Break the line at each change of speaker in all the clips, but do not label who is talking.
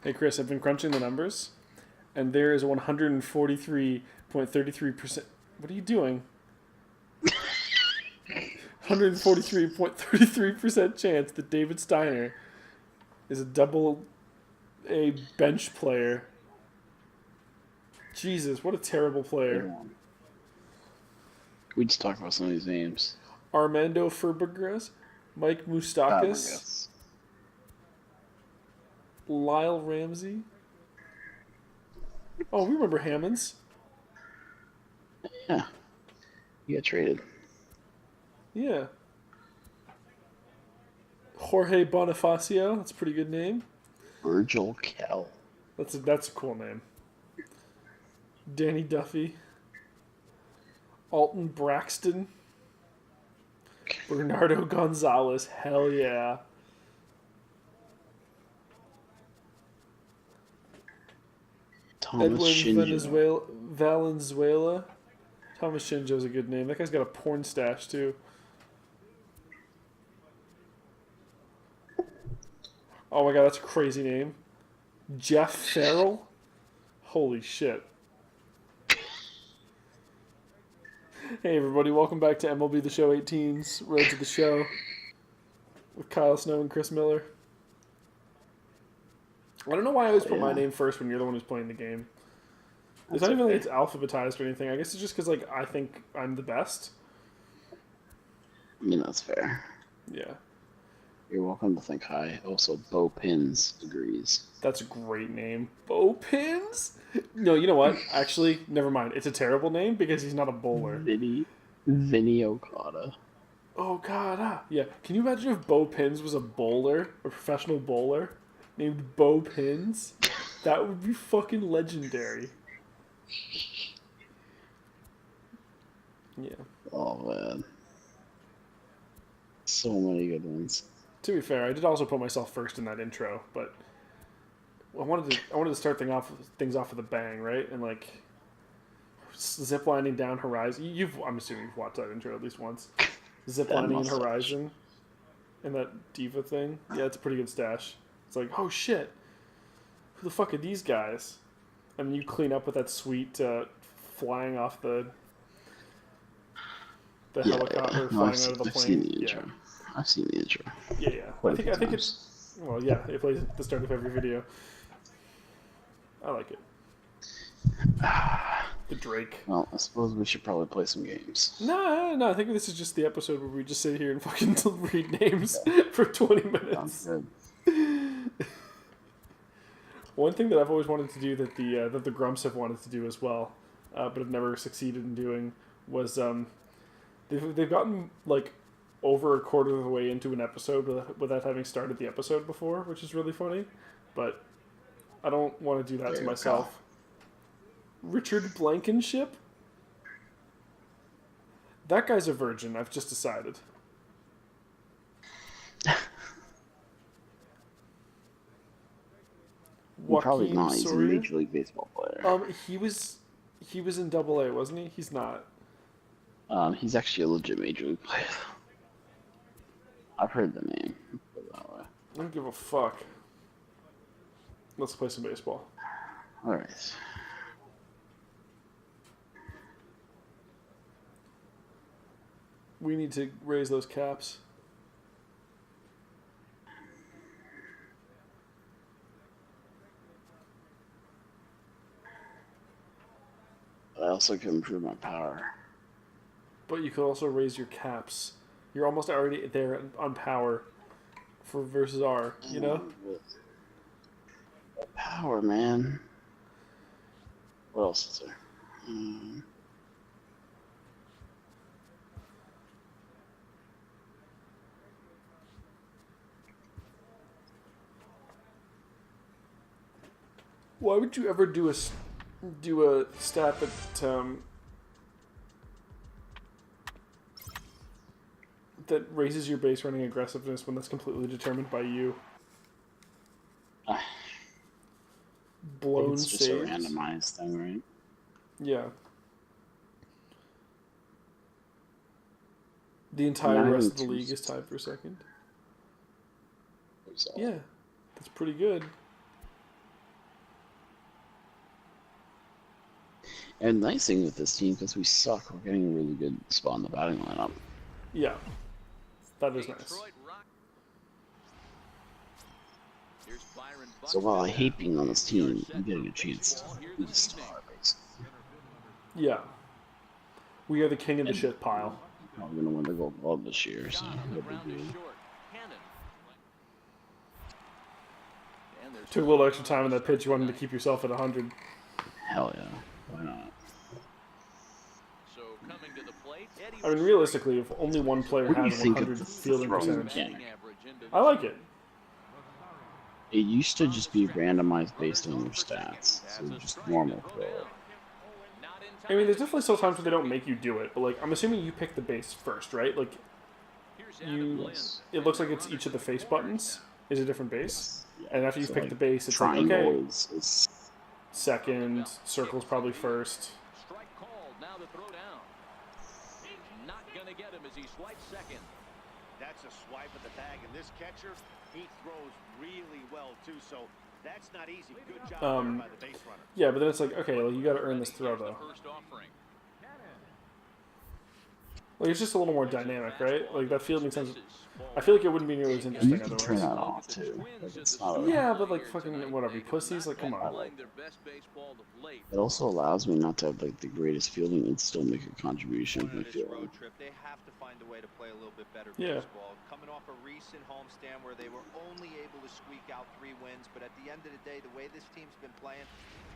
Hey Chris, I've been crunching the numbers, and there is a 143.33%. What are you doing? 143.33% chance that David Steiner is a double A bench player. Jesus, what a terrible player.
We just talked about some of these names.
Armando Fabregas, Mike Moustakas, Lyle Ramsey. Oh, we remember Hammonds.
Yeah. He got traded.
Yeah. Jorge Bonifacio. That's a pretty good name.
Virgil Kell.
That's a cool name. Danny Duffy. Alton Braxton. Bernardo Gonzalez. Hell yeah.
Thomas
Edwin Valenzuela. Thomas Shinjo's a good name. That guy's got a porn stash too. Oh my god, that's a crazy name. Jeff Farrell? Holy shit. Hey everybody, welcome back to MLB The Show 18's Road to the Show with Kyle Snow and Chris Miller. I don't know why I always put my name first when you're the one who's playing the game. It's not even like it's alphabetized or anything. I guess it's just because like I think I'm the best.
I mean, that's fair.
Yeah.
You're welcome to think high. Also, Bo Pins agrees.
That's a great name. Bo Pins? No, you know what? Actually, never mind. It's a terrible name because he's not a bowler.
Vinny Okada.
Oh, God. Yeah. Can you imagine if Bo Pins was a bowler? A professional bowler? Named Bo Pins? That would be fucking legendary. Yeah.
Oh, man. So many good ones.
To be fair, I did also put myself first in that intro, but I wanted to start things off with a bang, right? And like ziplining down Horizon. I'm assuming you've watched that intro at least once. Ziplining in Horizon, and that diva thing. Yeah, it's a pretty good stash. It's like, oh shit, who the fuck are these guys? And you clean up with that sweet flying off the helicopter flying out of the plane.
I've seen the intro.
Yeah. I think it's... Well, yeah, it plays at the start of every video. I like it. The Drake.
Well, I suppose we should probably play some games.
No, I think this is just the episode where we just sit here and fucking read names for 20 minutes.
Sounds good.
One thing that I've always wanted to do that the Grumps have wanted to do as well, but have never succeeded in doing, was they've gotten, like, over a quarter of the way into an episode without having started the episode before, which is really funny, but I don't want to do that to myself. Richard Blankenship? That guy's a virgin, I've just decided.
Probably not. He's a Major League Baseball player.
He was in Double A, wasn't he? He's not.
He's actually a legit Major League player. I've heard the name. Put it that way.
I don't give a fuck. Let's play some baseball.
All right.
We need to raise those caps.
I also can improve my power.
But you could also raise your caps. You're almost already there on power for versus R, you know?
Power, man. What else is there?
Why would you ever do a stat that raises your base running aggressiveness when that's completely determined by you? blown
it's just
saves.
a randomized thing, right?
Yeah. The entire rest of the league is tied for second. Yeah, that's pretty good.
And the nice thing with this team, because we suck, we're getting a really good spot in the batting lineup.
Yeah, that is nice.
So while I hate being on this team, I'm getting a chance to be the star, basically.
Yeah. We are the king of the shit pile.
We're going to win the Gold Glove this year, so no big deal.
Took a little extra time in that pitch. You wanted to keep yourself at 100.
Hell yeah. Why not?
I mean, realistically, if only one player
What do you
has
think
100
of the
fielding
throwing
percentage,
mechanic?
I like it.
It used to just be randomized based on your stats, so just normal throw.
I mean, there's definitely still times where they don't make you do it, but like, I'm assuming you pick the base first, right? Like, it looks like it's each of the face buttons is a different base, and after you
So,
pick
like,
the base, it's like, okay,
triangle is
second, circle's probably first.
That's a swipe of the bag, and this catcher, he throws really well too. So that's not easy. Good job there by the base runner.
Yeah, but then it's like, okay, well, you got to earn this throw though. Like, it's just a little more dynamic, right? Like, that fielding sense. I feel like it wouldn't be nearly as
and
interesting
you can turn
otherwise.
that off too. Like, it's not a,
Yeah, but like fucking whatever, you pussies, like come on.
it also allows me not to have like the greatest fielding and still make a contribution to my
This
fielding.
road trip, they have to find a way to play a little bit better
Yeah.
baseball. Coming off a recent homestand where they were only able to squeak out 3 wins, but at the end of the day, the way this team's been playing,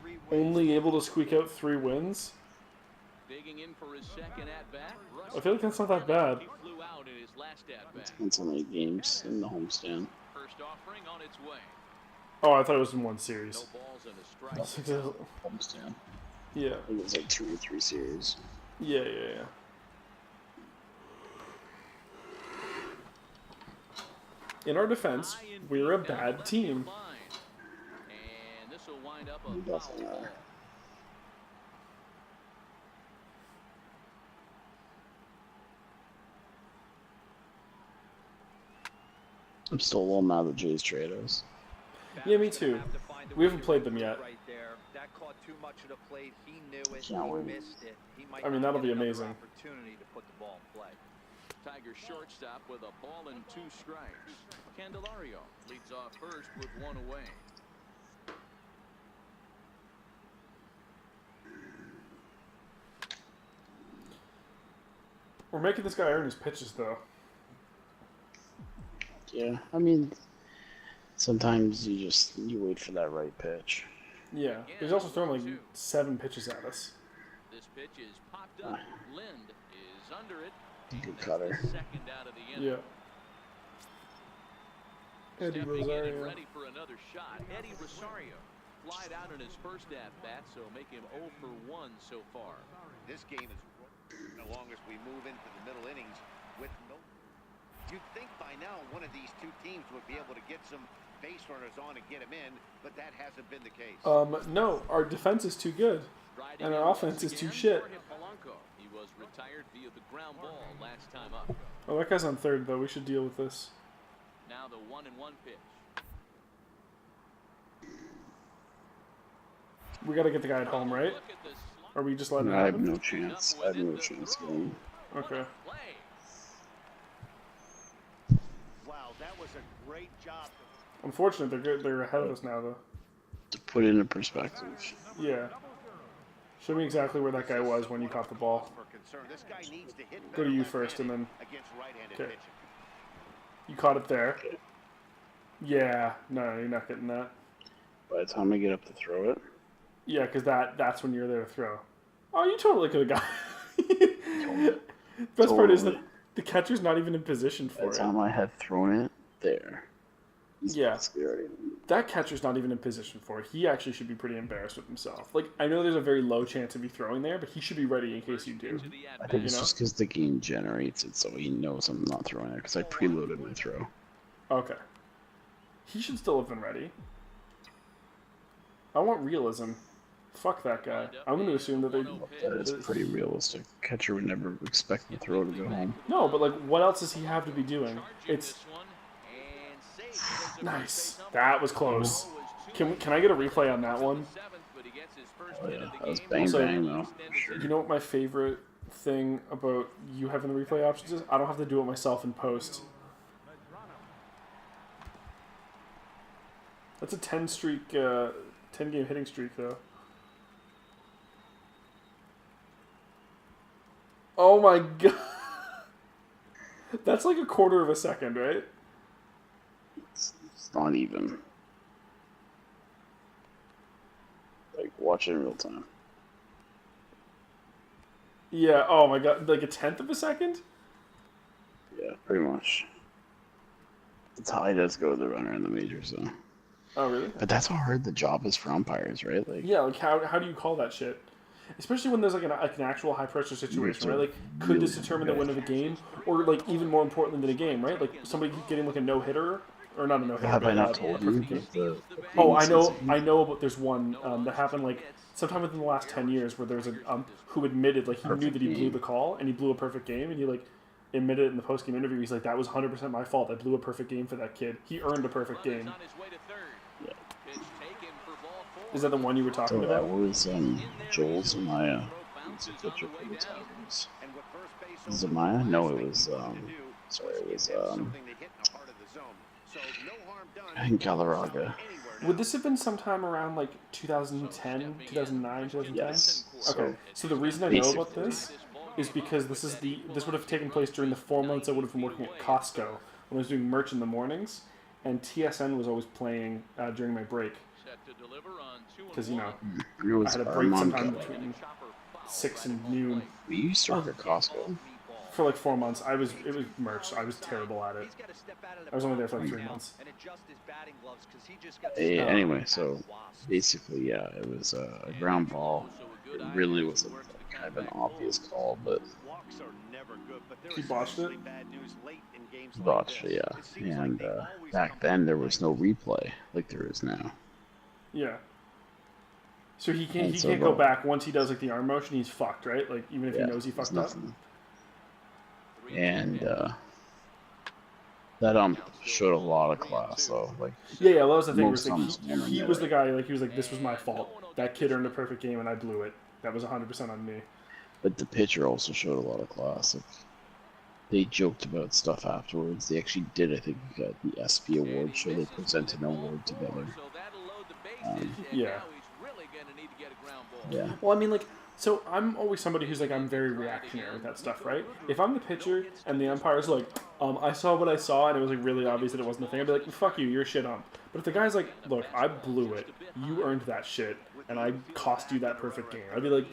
3 wins.
Only able to squeak out 3 wins?
Digging in for his second at bat.
I feel like that's not that bad.
He flew out in his last at bat.
Depends on many games in the homestand.
First offering on its way.
Oh, I thought it was in one
No
series.
balls and a strike.
I was like,
Homestand.
yeah,
I think it was like 2 or 3 series.
yeah. In our defense, we're a bad team.
And this will wind up a
We
foul
definitely
ball.
are. I'm still a little mad that Jays trade us.
Yeah, me too. We haven't played them yet.
Right there. That caught too much of the plate. He knew it.
Can't
He
wait.
missed it. He might
I mean,
not
that'll
get
be
another
amazing.
Opportunity to put the ball in play.
Tiger shortstop with a ball and 2 strikes. Candelario leads off first with 1 away.
We're making this guy earn his pitches, though.
Yeah, I mean, sometimes you wait for that right pitch.
Yeah, he's also thrown like 7 pitches at us.
This pitch is popped up. Lind is under it.
Good cutter.
Second out of the inning.
Yeah. Eddie
Stepping in and
Rosario.
ready for another shot. Eddie Rosario flied out in his first at bat, so make him 0 for 1 so far.
This game is as long as we move into the middle innings with no. You'd think by now one of these two teams would be able to get some base runners on and get them in, but that hasn't been the case.
No, our defense is too good.
Striding
And
in
our
once
offense is too
again,
shit.
Jorge Polanco. He was retired via the ground ball last time up.
Oh, that guy's on third, though. We should deal with this.
Now the 1-1 pitch.
We gotta get the guy at home, right?
Look at this slump.
Or we just letting it
I have
happen?
no chance. I have no chance getting.
Okay.
Play.
Wow, that was a great job.
Unfortunate, they're good. They're ahead of us now, though.
To put it into perspective,
Yeah. Show me exactly where that guy was when you caught the ball.
For concern. This guy needs to hit
Go to
better
you first, and
left-handed
then
against right-handed
Okay.
pitching.
you caught it there. Yeah. No, you're not getting that.
by the time I get up to throw it,
Yeah, because that's when you're there to throw. Oh, you totally could have got it. Best part is that
Totally.
the catcher's not even in position
by
for
the
it.
time I had thrown it, there. He's
Yeah.
basically already.
That catcher's not even in position for it. He actually should be pretty embarrassed with himself. Like, I know there's a very low chance of you throwing there, but he should be ready in case you do.
I think it's
You know?
just because the game generates it, so he knows I'm not throwing it because I preloaded my throw.
Okay. He should still have been ready. I want realism. Fuck that guy. I'm going to assume that they...
That is pretty realistic. Catcher would never expect the throw to go home.
No, but like, what else does he have to be doing? It's... Nice. That was close. Can I get a replay on that one?
Oh yeah, that was bang
Also,
bang though. Sure.
You know what my favorite thing about you having the replay options is? I don't have to do it myself in post. That's a 10 streak, 10 game hitting streak though. Oh my god. That's like a quarter of a second, right?
It's not even. Like, watch it in real time.
Yeah, oh my god, like a tenth of a second?
Yeah, pretty much. That's how it does go to the runner in the majors, so.
Oh, really?
But that's how hard the job is for umpires, right? Like,
Yeah, like how do you call that shit? Especially when there's like an actual high pressure situation, right? Like, could this determine the win of a game, or like even more importantly than a game, right? Like somebody getting like a no hitter, or not a no hitter,
have I
but
not
a
told you?
perfect game.
The
Oh, I know, but there's one that happened like sometime within the last 10 years where there was a who admitted like he knew that he blew the call and he blew a perfect game, and he like admitted it in the post game interview. He's like, that was 100% my fault. I blew a perfect game for that kid. He earned a perfect game.
Yeah.
Is that the one you were talking
So
about?
that was Joel Zamaya. He's a pitcher for the Tigers. Zamaya? No, it was sorry, it was I think Galarraga.
Would this have been sometime around like 2010, 2009, 2010?
Yes.
Okay. So the reason I know about this is because this would have taken place during the 4 months I would have been working at Costco when I was doing merch in the mornings, and TSN was always playing during my break. Because, you know, I had a break sometime between 6 and noon.
We used to work at Costco.
For like 4 months. It was merch. I was terrible at it. I was only there for like 3 months.
Anyway, so basically, yeah, it was a ground ball. It really was a kind of an obvious call, but
He botched it?
botched it, yeah. And back then, there was no replay like there is now.
Yeah. So he can't
And so
go back once he does like the arm motion. He's fucked, right? Like even if he knows he
there's
fucked up.
nothing. And that showed a lot of class, though. Like,
Yeah, that was the thing.
most umps
Like,
wanna
he
know
was
it.
the guy. Like he was like, this was my fault. That kid earned a perfect game and I blew it. That was 100% on me.
But the pitcher also showed a lot of class. Like, they joked about stuff afterwards. They actually did, I think, the SP award show. They presented an award together.
Yeah.
Yeah.
Well, I mean, like, so I'm always somebody who's like, I'm very reactionary with that stuff, right? If I'm the pitcher and the umpire's like, I saw what I saw and it was like really obvious that it wasn't a thing, I'd be like, fuck you, you're a shit ump. But if the guy's like, look, I blew it, you earned that shit, and I cost you that perfect game, I'd be like,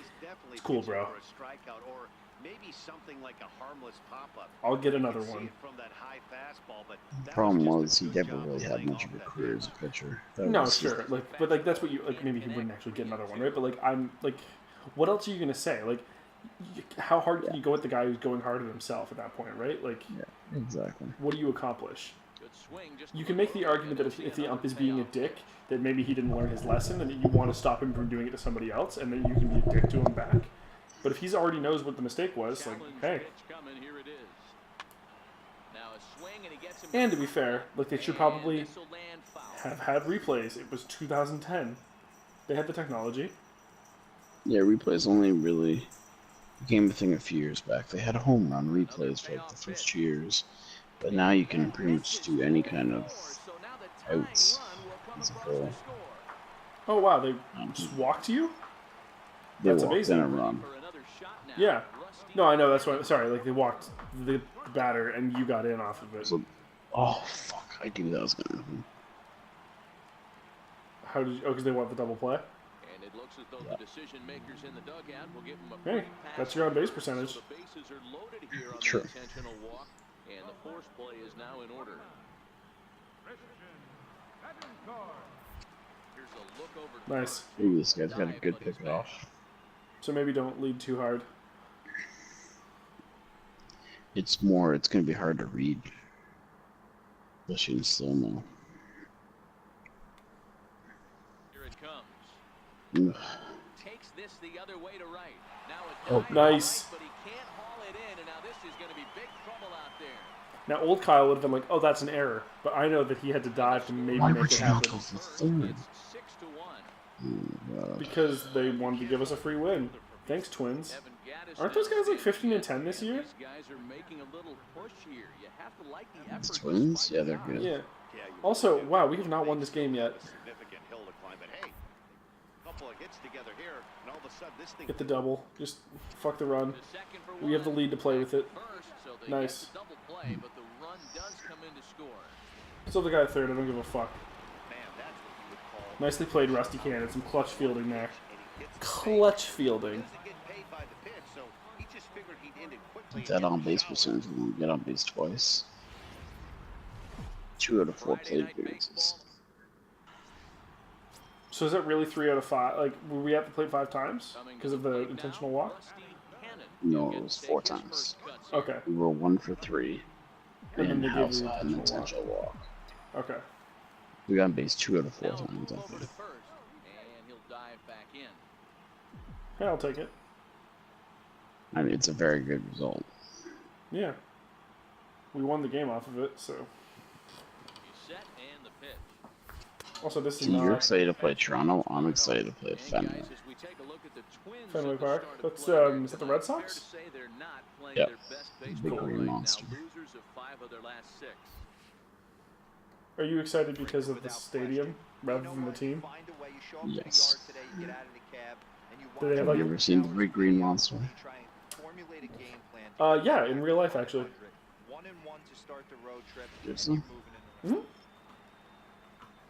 it's cool, bro. I'll get another one.
The problem was he never really had much of a career as a pitcher. That
No,
was
sure, like, but like that's what you like. Maybe he wouldn't actually get another one, right? But like, I'm like, what else are you gonna say? Like, how hard can you go at the guy who's going hard at himself at that point, right? Like,
Yeah, exactly.
what do you accomplish? You can make the argument that if the ump is being a dick, that maybe he didn't learn his lesson, and that you want to stop him from doing it to somebody else, and then you can be a dick to him back. But if he's already knows what the mistake was, like, hey. And to be fair, like, they should probably have had replays. It was 2010. They had the technology.
Yeah, replays only really became a thing a few years back. They had home run replays for like the first 2 years, but now you can pretty much do any kind of outs as a goal.
Oh, wow, they just walked you?
They
That's
walked
amazing.
in and run.
Yeah. No, I know, that's why. Sorry, like, they walked the batter, and you got in off of it.
So, oh, fuck, I knew that was gonna happen.
How did you... Oh, because they want the double play?
And it looks as though the decision makers in the dugout will give him a
Hey, that's your on-base percentage.
So the bases are loaded here on
True.
the intentional walk, and the force play is now in order. Here's a look over.
Nice.
Ooh, this guy's got a good pick off.
So maybe don't lead too hard.
It's going to be hard to read. Especially in slow-mo.
Here it comes.
Ugh.
Takes this the other way to right. Now a
Oh,
dive
nice.
right, but he can't haul it in, and now this is going to be big trouble out there.
Now, old Kyle would have been like, "Oh, that's an error," but I know that he had to dive to maybe
Why
make
would
it
you not
happen
go for third?
It's 6-1.
Oh, God.
because they wanted to give us a free win. Thanks, Twins.
Evan Gaddis
Aren't those guys like
says
15 and 10 this year?
These guys are making a little push here. You have to like the
It's
effort.
Twins?
despite
Yeah,
the
they're
odds.
good.
Yeah.
Yeah, you
Also,
really do.
wow, we have not won this game yet.
Significant hill to climb, but hey, a couple of hits together here, and all of a sudden this thing.
Get the double. Just fuck the run.
The second for
We have the
one.
lead to play with it.
First, so they
Nice.
get the double play, but the run does come in to score.
Still the guy at third. I don't give a fuck.
Man, that's what you would call.
Nicely played, Rusty Cannon. Some clutch fielding there.
And he hits the
Clutch
He
fielding.
doesn't get paid by the pitch, so he just figured he'd end it quickly.
Get that on base percentage. We won't get on base twice. 2 out of 4 plate appearances.
So is that really 3 out of 5? Like, were we at the plate 5 times
Coming
because
to
of
the
the
plate
intentional
now,
walk?
Rusty Cannon.
No,
He'll
it was
get
4
his
times.
first cuts here.
Okay.
We were 1 for 3.
And then
And
they gave
House
you
had an
intentional walk.
intentional walk.
Okay.
We got on base 2 out of 4
Now a
times,
move
I
over to
think.
first, and he'll dive back in.
Yeah, I'll take it.
I mean, it's a very good result.
Yeah. We won the game off of it, so.
He's set and the pitch.
Also, this is
So you're
not
excited to play Toronto? I'm excited to play
And
Fenway.
guys, as we take a look at the Twins
Fenway
at the
Park.
start of
That's,
play here
is that the
tonight,
Red
fair
Sox?
to say they're not playing
Yep.
their best
Big
baseball
green
right
monster.
now. Losers of 5 of their last 6.
Are you excited because of the stadium rather than the team?
Find a way, you show up to the
Yes.
yard today, you get out of the cab, and you
Do they have
Have
like
you ever seen the Big Green Monster?
try and formulate a game plan.
Yeah, in real life actually.
1-1 to start the road trip.
Yes,
Keep
sir.
moving in the right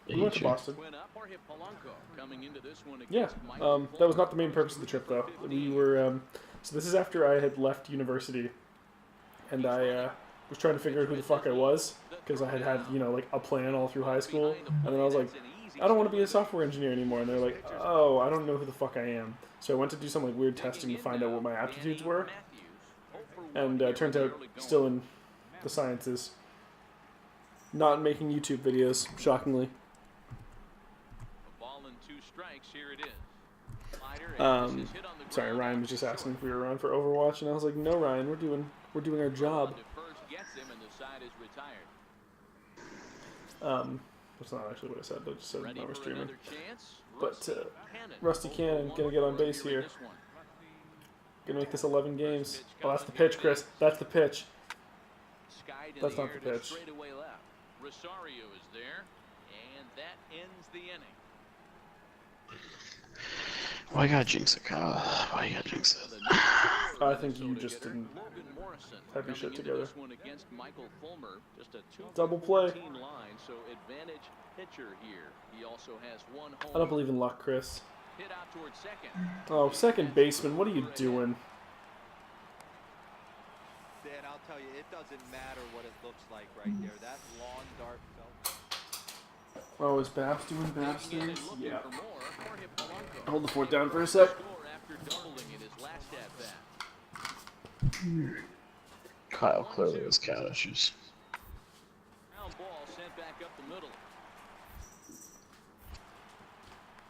We went to Boston.
Went up or hit Polanco coming into this one
Yeah,
against Michael
that was not the main purpose of the trip though. We were, so this is after I had left university, and I was trying to figure out who the fuck I was, because I had, you know, like a plan all through high school, and then I was like, I don't want to be a software engineer anymore, and they're like, oh, I don't know who the fuck I am. So I went to do some like weird testing to find out what my aptitudes were, and turns out still in the sciences. Not making YouTube videos, shockingly.
Ball and 2 strikes. Here it is. Slider,
Um,
and this is hit on the
Sorry,
ground.
Ryan was just asking if we were around for Overwatch, and I was like, no, Ryan, we're doing our job.
The first gets him, and the side is retired.
That's not actually what I said. I just said
Ready
I was
for
streaming.
another chance?
But,
Cannon.
Rusty Cannon, gonna get on base here.
This one.
Gonna make this 11 games. Oh, that's the pitch, Chris. That's the pitch.
Skied in
That's
the
not
air
the
to
pitch.
straightaway left. Rosario is there, and that ends the inning.
Why you gotta jinx it, Kyle? Why you gotta jinx
So
it?
the new
I think you
Minnesota
just
hitter,
didn't
Logan Morrison
have your
coming
shit
into
together.
This one against Michael Fulmer, just a 2
Double play.
line, so advantage pitcher here. He also has 1 home.
I don't believe in luck, Chris.
Hit out towards second.
Oh, second baseman, what are you doing?
Dan, I'll tell you, it doesn't matter what it looks like right there. That lawn dart felt.
Oh, is Babs doing Babs
Digging in and
things?
looking
Yeah.
for more. Jorge Polanco.
Hold the fort down for a sec.
Score after doubling in his last at-bat.
Kyle clearly has cat issues.
Ground ball sent back up the middle.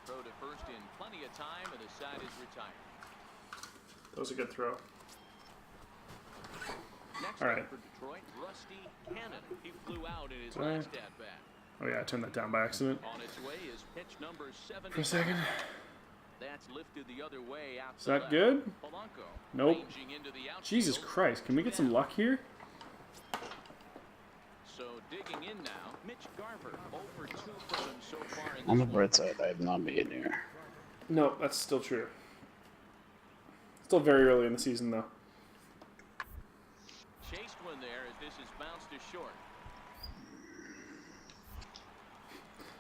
Throw to first in plenty of time, and the side is retired.
That was a good throw.
Next
All
up
right.
for Detroit, Rusty Cannon. He flew out in his
All right.
last at-bat.
Oh yeah, I turned that down by accident.
On its way is pitch number 7.
For a second.
That's lifted the other way out
Is
to
that
left.
good?
Polanco
Nope.
ranging into the outfield.
Jesus Christ, can we get some luck here?
So digging in now, Mitch Garver over 2 for him so far in
On the
this one.
bright side, I have not made it near.
No, that's still true. Still very early in the season, though.
Chased one there as this is bounced to short.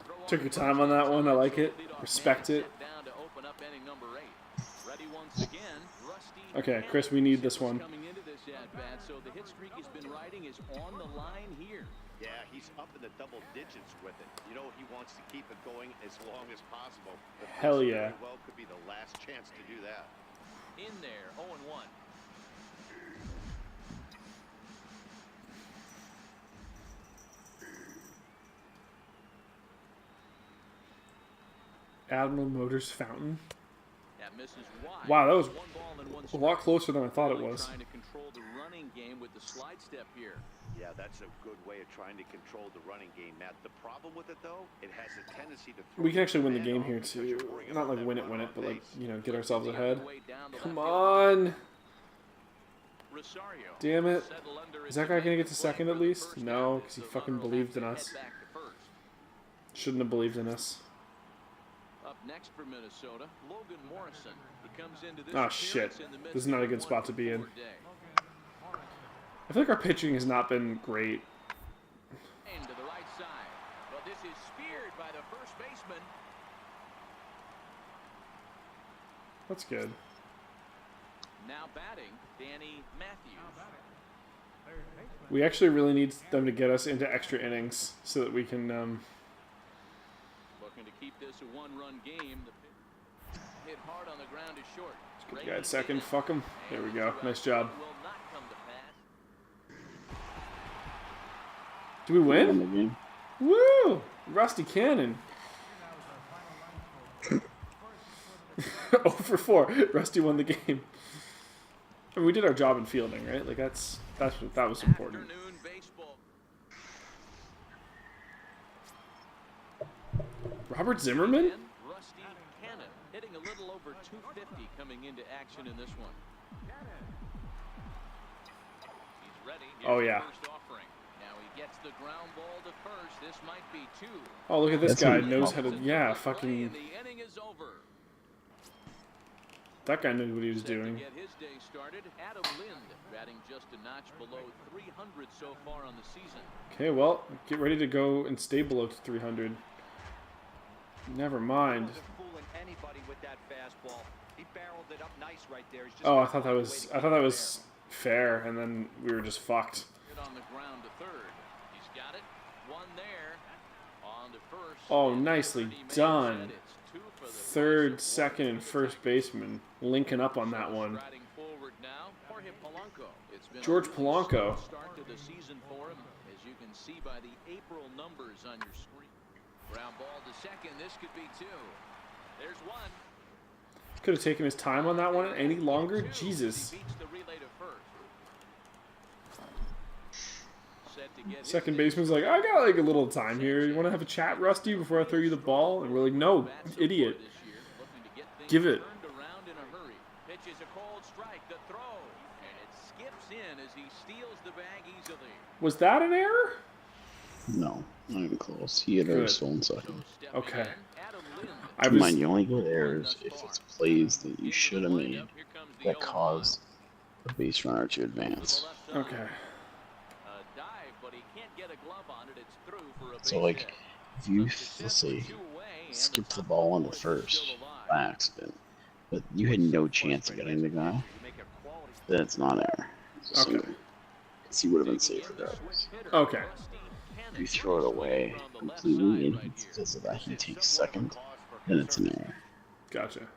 Throw
Took
off
your
the
time
first
on that
base
one. I
on
like
the
it.
leadoff
Respect
man,
it.
set down to open up inning number 8. Ready once again, Rusty
Okay,
Cannon.
Chris, we need this one.
Coming into this at-bat, so the hit streak he's been riding is on the line here.
Yeah, he's up in the double digits with it. You know, he wants to keep it going as long as possible. But this
Hell yeah.
very well could be the last chance to do that.
In there, 0-1.
Admiral Motors Fountain.
That misses wide.
Wow, that was
One ball and one
a lot
strike.
closer than I thought it
Really
was.
Trying to control the running game with the slide step here.
Yeah, that's a good way of trying to control the running game, Matt. The problem with it, though, it has a tendency to throw
We can actually win the
man
game
off
here
because you're
too.
worrying
Not
about
like
that
win it,
run on
but like,
base.
you know, get ourselves ahead.
Way down the
Come
left field
on!
line. Rosario
Damn it.
settle under
Is
at
that guy
the
gonna
make
get to
the play
second
for
at
the
least?
first
No,
out.
because he
The
fucking
runner will
believed
have
in
to
us.
head back to first.
Shouldn't have believed in us.
Up next for Minnesota, Logan Morrison. He comes into this
Ah, shit.
appearance in the
This is
midst
not a
of
good spot to be in.
1-for-4 day.
I feel like our pitching has not been great.
To the right side, but this is speared by the first baseman.
That's good.
Now batting, Danny Matthews.
We actually really need them to get us into extra innings so that we can.
Looking to keep this a one-run game. The pitch hit hard on the ground is short.
Get the guy at second. Fuck him. There we go. Nice job.
Will not come to pass.
Do we
Win
win?
the game.
Woo! Rusty Cannon. 0 for 4. Rusty won the game. I mean, we did our job in fielding, right? Like that was important.
Afternoon baseball.
Robert Zimmerman?
And Rusty Cannon hitting a little over 250 coming into action in this one. He's ready. Here's
Oh,
the
yeah.
first offering. Now he gets the ground ball to first. This might be 2.
Oh, look at this
That's
guy.
a-
Knows how to. Yeah,
Play,
fucking.
and the inning is over.
That guy knew what he was
Set to
doing.
get his day started, Adam Lind batting just a notch below 300 so far on the season.
Okay, well, get ready to go and stay below 300. Never mind.
Wasn't fooling anybody with that fastball. He barreled it up nice right there. He's just
Oh, I
gotta
thought that
find a way
was.
to
I
keep
thought that
it
was fair, and then we were just fucked.
Hit on the ground to third. He's got it. One there. On to first.
Oh,
And
nicely
Bernie Mays
done.
said it's 2 for the
Third,
price of
second,
1
and
for the
first
Tigers.
baseman linking up on that one.
Striding forward now, Jorge Polanco. It's been a
George
really
Polanco.
slow start to the season for him, as you can see by the April numbers on your screen. Ground ball to second. This could be 2. There's 1.
Could have taken his time on that one any longer. Jesus.
He beats the relay to first. Set to get his
Second
day
baseman's like, I got like a little time here. You want to have a chat, Rusty, before I throw you the ball? And we're like, no,
bats so
idiot.
far this year, looking to get things
Give it.
turned around in a hurry. Pitches a cold strike, the throw, and it skips in as he steals the bag easily.
Was that an error?
No, not even close. He had
Good.
already stolen
So
second.
stepping
Okay.
in, Adam Lind.
I
Keep in
was.
mind, you only get errors if it's plays that you should have made
Here comes the
that
0-1.
caused the base runner to
To the
advance.
left side.
Okay.
A dive, but he can't get a glove on it. It's through for a
So,
base
like,
hit.
if you,
Success
let's say,
with 2 away, and
skip the
top
ball on
four
the
is
first
still alive.
by accident, but you had no chance of getting the guy,
You make a quality
then it's not error. It's a
Okay.
single. Because he would have been safe regardless.
Okay.
If you throw it away completely and he does that, he takes second, then it's an error.
Gotcha.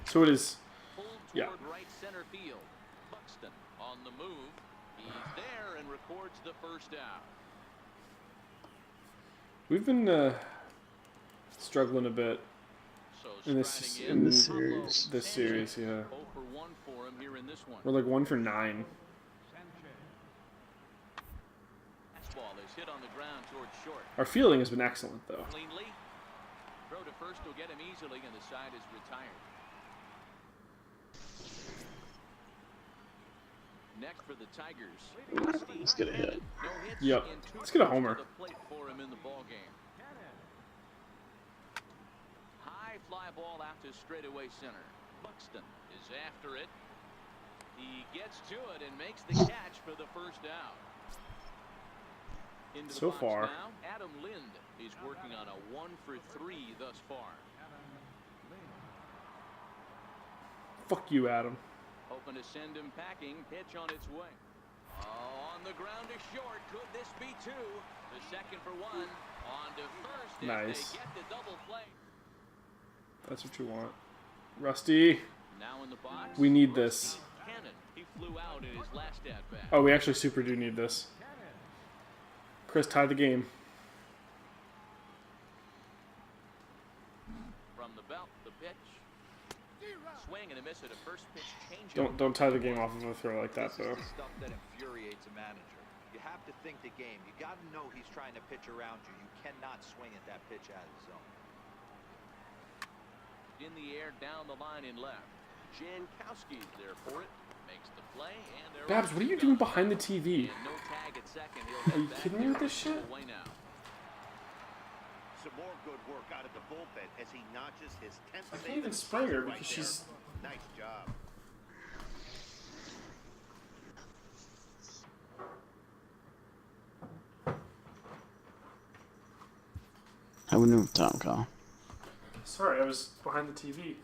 So it is.
Pulled
Yeah.
toward right center field. Buxton on the move. He's there and records the first out.
We've been struggling a bit
So
in this
striding
in
this
Pablo
series.
This
Sanchez.
series, yeah.
0 for 1 for him here in this one.
We're like 1 for 9.
Fastball is hit on the ground towards short.
Our fielding has been excellent, though.
Cleanly. Throw to first will get him easily, and the side is retired. Next for the Tigers.
Let's get a hit.
No hits
Yep.
and 2
Let's get a
runs
homer.
to the plate for him in the ball game. High fly ball out to straightaway center. Buxton is after it. He gets to it and makes the catch for the first out. Into the
So
box
far.
now, Adam Lind. He's working on a 1 for 3 thus far.
Fuck you, Adam.
Hoping to send him packing. Pitch on its way. Oh, on the ground to short. Could this be 2? The second for 1. On to first. If
Nice.
They get the double play.
That's what you want. Rusty.
Now in the box.
We need this.
Cannon. He flew out in his last at bat.
Oh, we actually super do need this. Chris tied the game.
from the belt. The pitch. Swing and a miss at a first pitch change.
Don't tie the game off of a throw like that, though.
This is the stuff that infuriates a manager. You have to think the game. You got to know he's trying to pitch around you. You cannot swing at that pitch out of the zone.
In the air, down the line in left. Jankowski's there for it. Makes the play, and they're
Babs, what are you doing behind the TV?
no tag at second. He'll
Are you kidding me with this shit?
away now.
Some more good work out of the bullpen as he notches his 10th
I
save
can't even
of the
spray her
season
because
right
she's...
there. Nice job.
How we doing, Tom Call?
Sorry, I was behind the TV.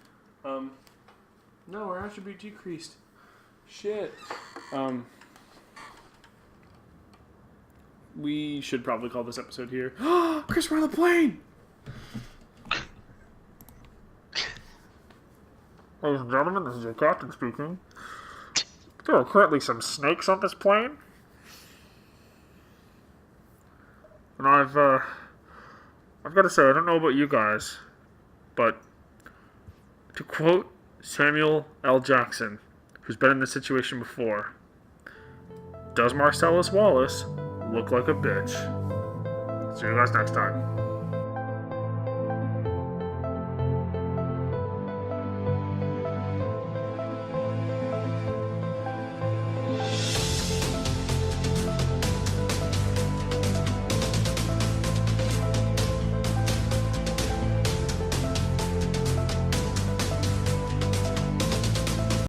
No, our attribute decreased. Shit. We should probably call this episode here. Chris, we're on the plane! Ladies and gentlemen, this is your captain speaking. There are currently some snakes on this plane. And I've got to say, I don't know about you guys, but to quote Samuel L. Jackson, who's been in this situation before, does Marcellus Wallace look like a bitch? See you guys next time.